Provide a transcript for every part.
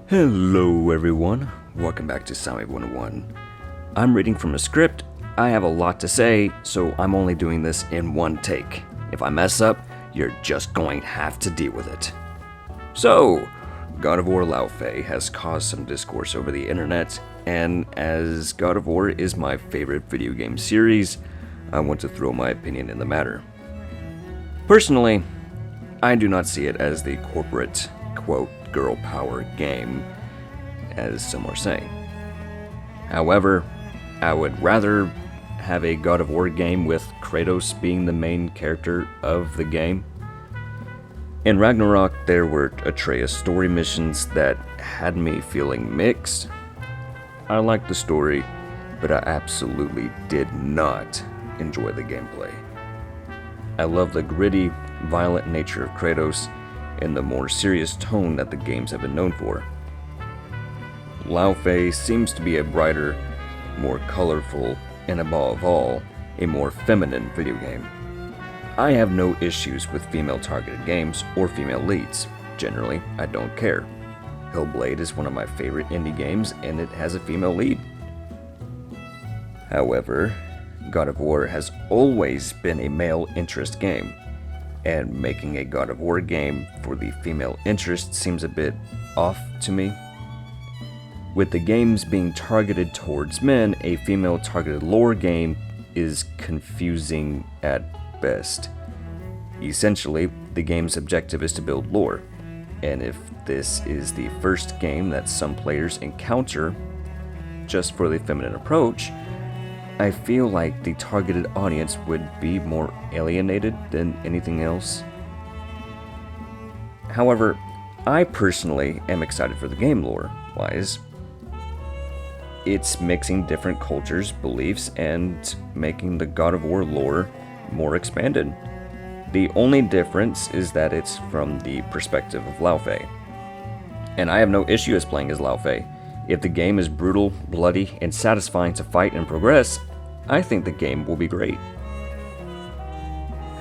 Hello everyone, welcome back to Sami 101. I'm reading from a script, I have a lot to say, so I'm only doing this in one take. If I mess up, you're just going to have to deal with it. So, God of War Laufey has caused some discourse over the internet, and as God of War is my favorite video game series, I want to throw my opinion in the matter. Personally, I do not see it as the corporate, quote, girl power game, as some are saying. However, I would rather have a God of War game with Kratos being the main character of the game. In Ragnarok, there were Atreus story missions that had me feeling mixed. I liked the story, but I absolutely did not enjoy the gameplay. I love the gritty, violent nature of Kratos and the more serious tone that the games have been known for. Laufey seems to be a brighter, more colorful, and above all, a more feminine video game. I have no issues with female-targeted games or female leads. Generally, I don't care. Hellblade is one of my favorite indie games, and it has a female lead. However, God of War has always been a male interest game, and making a God of War game for the female interest seems a bit off to me. With the games being targeted towards men, a female-targeted lore game is confusing at best. Essentially, the game's objective is to build lore, and if this is the first game that some players encounter just for the feminine approach, I feel like the targeted audience would be more alienated than anything else. However, I personally am excited for the game lore-wise. It's mixing different cultures, beliefs, and making the God of War lore more expanded. The only difference is that it's from the perspective of Laufey. And I have no issue as playing as Laufey. If the game is brutal, bloody, and satisfying to fight and progress, I think the game will be great.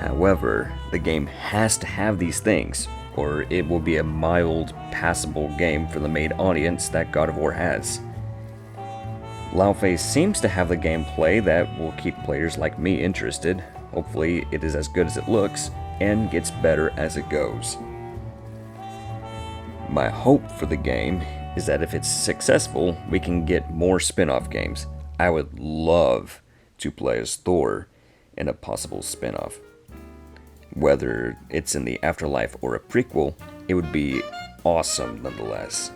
However, the game has to have these things, or it will be a mild, passable game for the main audience that God of War has. Laufey seems to have the gameplay that will keep players like me interested. Hopefully it is as good as it looks, and gets better as it goes. My hope for the game is that if it's successful, we can get more spin-off games. I would love to play as Thor in a possible spin-off. Whether it's in the afterlife or a prequel, it would be awesome nonetheless.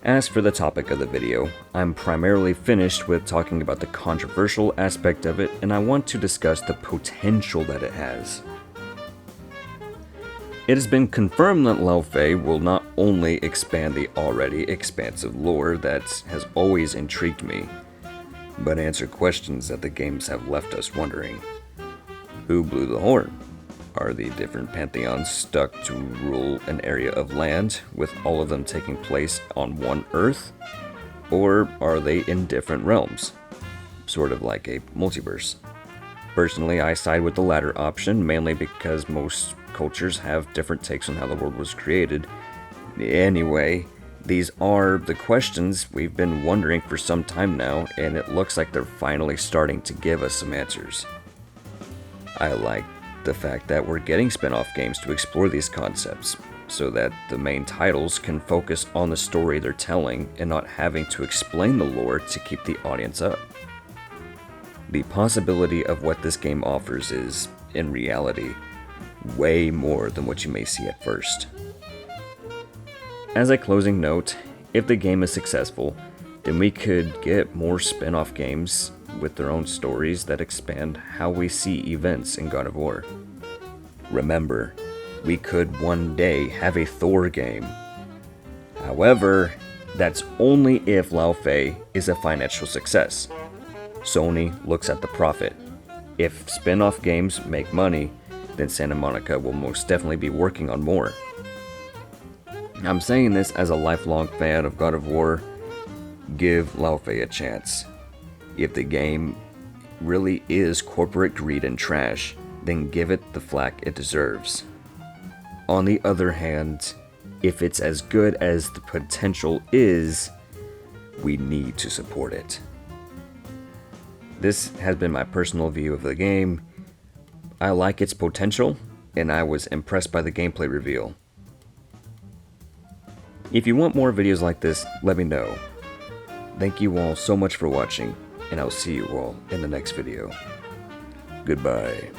As for the topic of the video, I'm primarily finished with talking about the controversial aspect of it, and I want to discuss the potential that it has. It has been confirmed that Laufey will not only expand the already expansive lore that has always intrigued me, but answer questions that the games have left us wondering. Who blew the horn? Are the different pantheons stuck to rule an area of land, with all of them taking place on one Earth? Or are they in different realms? Sort of like a multiverse. Personally, I side with the latter option, mainly because most cultures have different takes on how the world was created. Anyway, these are the questions we've been wondering for some time now, and it looks like they're finally starting to give us some answers. I like the fact that we're getting spin-off games to explore these concepts, so that the main titles can focus on the story they're telling and not having to explain the lore to keep the audience up. The possibility of what this game offers is, in reality, way more than what you may see at first. As a closing note, if the game is successful, then we could get more spin-off games with their own stories that expand how we see events in God of War. Remember, we could one day have a Thor game. However, that's only if Laufey is a financial success. Sony looks at the profit. If spin-off games make money, then Santa Monica will most definitely be working on more. I'm saying this as a lifelong fan of God of War. Give Laufey a chance. If the game really is corporate greed and trash, then give it the flack it deserves. On the other hand, if it's as good as the potential is, we need to support it. This has been my personal view of the game. I like its potential, and I was impressed by the gameplay reveal. If you want more videos like this, let me know. Thank you all so much for watching, and I'll see you all in the next video. Goodbye.